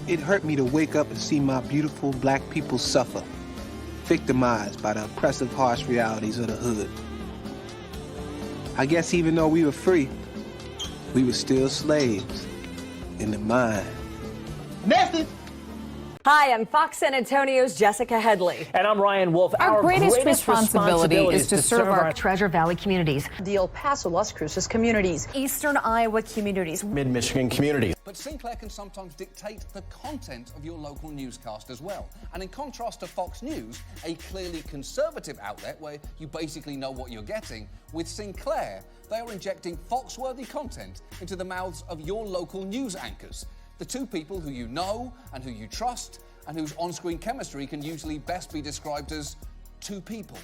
It hurt me to wake up and see my beautiful black people suffer, victimized by the oppressive, harsh realities of the hood. I guess even though we were free, we were still slaves in the mind. Message! Hi, I'm Fox San Antonio's Jessica Headley. And I'm Ryan Wolf. Our greatest responsibility is to serve our Treasure Valley communities, the El Paso, Las Cruces communities, Eastern Iowa communities, Mid-Michigan communities. But Sinclair can sometimes dictate the content of your local newscast as well. And in contrast to Fox News, a clearly conservative outlet where you basically know what you're getting, with Sinclair, they are injecting Fox-worthy content into the mouths of your local news anchors. The two people who you know and who you trust and whose on-screen chemistry can usually best be described as two people.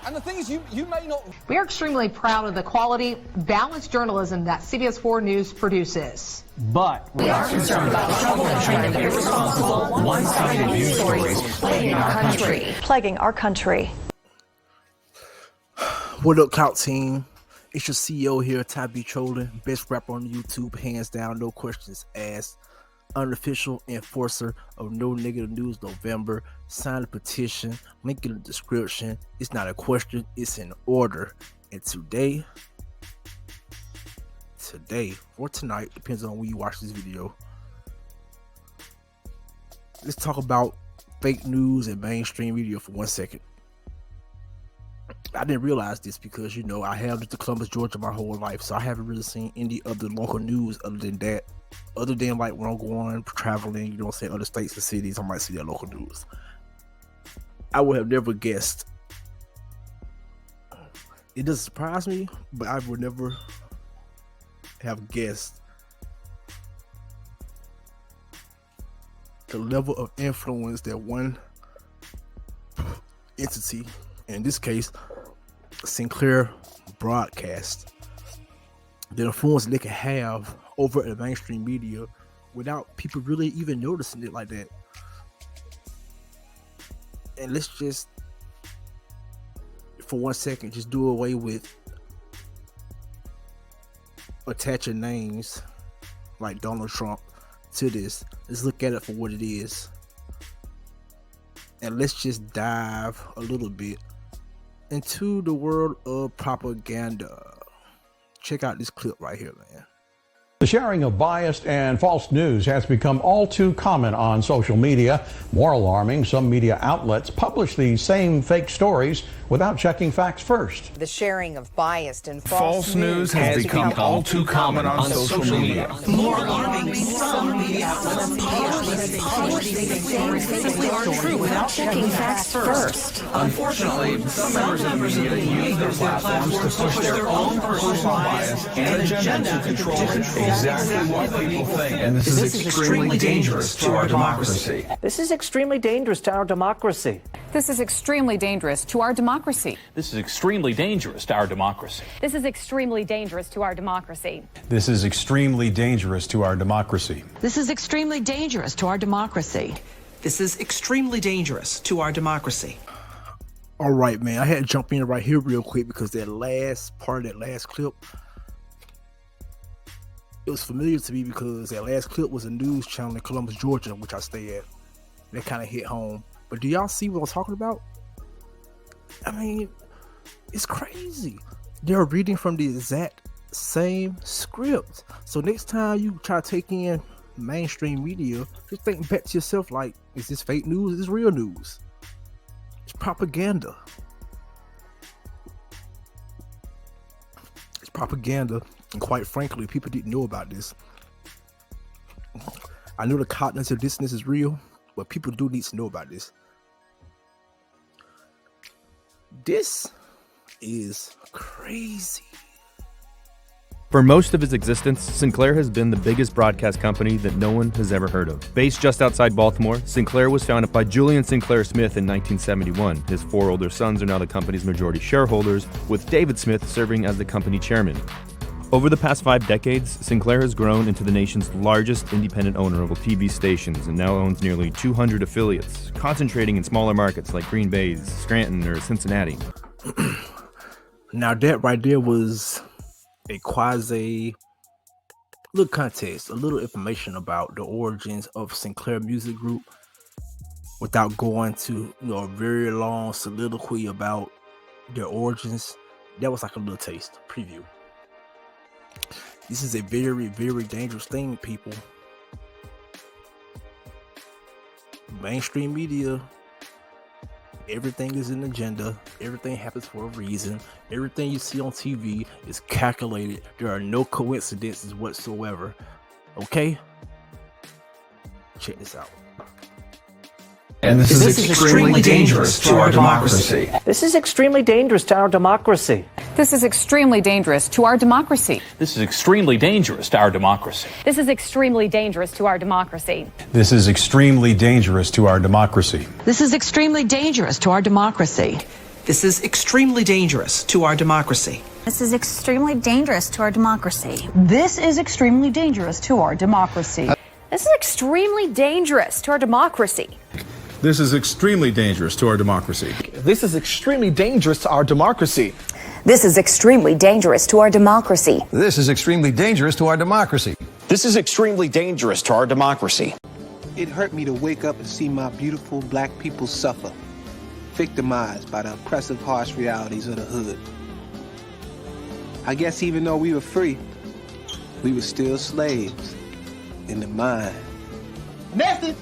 And the thing is, you may not... We are extremely proud of the quality, balanced journalism that CBS 4 News produces. But we are concerned about the troubling trend of irresponsible, one-sided news stories plaguing our country. What up, Clout Team? It's your CEO here, Ty B. Trolling, best rapper on YouTube, hands down, no questions asked. Unofficial enforcer of No Negative News November. Sign the petition, link in the description. It's not a question, it's an order. And today, or tonight, depends on when you watch this video, let's talk about fake news and mainstream media for 1 second. I didn't realize this because, you know, I have lived in Columbus, Georgia my whole life, so I haven't really seen any other local news other than that. Other than like when I'm going traveling, you know what I'm saying, other states and cities, I might see that local news. I would have never guessed. It doesn't surprise me, but I would never have guessed the level of influence that one entity, in this case, Sinclair Brodcasting, the influence they can have over the mainstream media without people really even noticing it like that. And let's just, for 1 second, just do away with attaching names like Donald Trump to this. Let's look at it for what it is. And let's just dive a little bit into the world of propaganda. Check out this clip right here, man. The sharing of biased and false news has become all too common on social media. More alarming, some media outlets publish these same fake stories without checking facts first. The sharing of biased and False news has become all too common on social media. More alarming, some media outlets publish these same fake stories without checking facts first. Unfortunately, some members of the media use their platforms to push their own personal bias and agenda to control exactly what people think. And this is extremely dangerous to our democracy. This is extremely dangerous to our democracy. This is extremely dangerous to our democracy. This is extremely dangerous to our democracy. This is extremely dangerous to our democracy. This is extremely dangerous to our democracy. This is extremely dangerous to our democracy. This is extremely dangerous to our democracy. All right, man. I had to jump in right here real quick because that last part of that last clip, it was familiar to me because that last clip was a news channel in Columbus, Georgia, which I stay at. That kind of hit home. But do y'all see what I'm talking about? I mean, it's crazy. They're reading from the exact same script. So next time you try to take in mainstream media, just think back to yourself like, is this fake news? Is this real news? It's propaganda. It's propaganda. And quite frankly, people didn't know about this. I know the cognitive dissonance is real, but people do need to know about this. This is crazy. For most of its existence, Sinclair has been the biggest broadcast company that no one has ever heard of. Based just outside Baltimore, Sinclair was founded by Julian Sinclair Smith in 1971. His 4 older sons are now the company's majority shareholders, with David Smith serving as the company chairman. Over the past 5 decades, Sinclair has grown into the nation's largest independent owner of TV stations and now owns nearly 200 affiliates, concentrating in smaller markets like Green Bay's, Scranton, or Cincinnati. Now that right there was a quasi little context, a little information about the origins of Sinclair Music Group without going to a very long soliloquy about their origins. That was like a little taste preview. This is a very, very dangerous thing, people. Mainstream media, everything is an agenda. Everything happens for a reason. Everything you see on TV is calculated. There are no coincidences whatsoever. Okay? Check this out. And this is extremely dangerous to our democracy. This is extremely dangerous to our democracy. This is extremely dangerous to our democracy. This is extremely dangerous to our democracy. This is extremely dangerous to our democracy. This is extremely dangerous to our democracy. This is extremely dangerous to our democracy. This is extremely dangerous to our democracy. This is extremely dangerous to our democracy. This is extremely dangerous to our democracy. This is extremely dangerous to our democracy. This is extremely dangerous to our democracy. This is extremely dangerous to our democracy. This is extremely dangerous to our democracy. This is extremely dangerous to our democracy. This is extremely dangerous to our democracy. It hurt me to wake up and see my beautiful black people suffer, victimized by the oppressive, harsh realities of the hood. I guess even though we were free, we were still slaves in the mind. Message!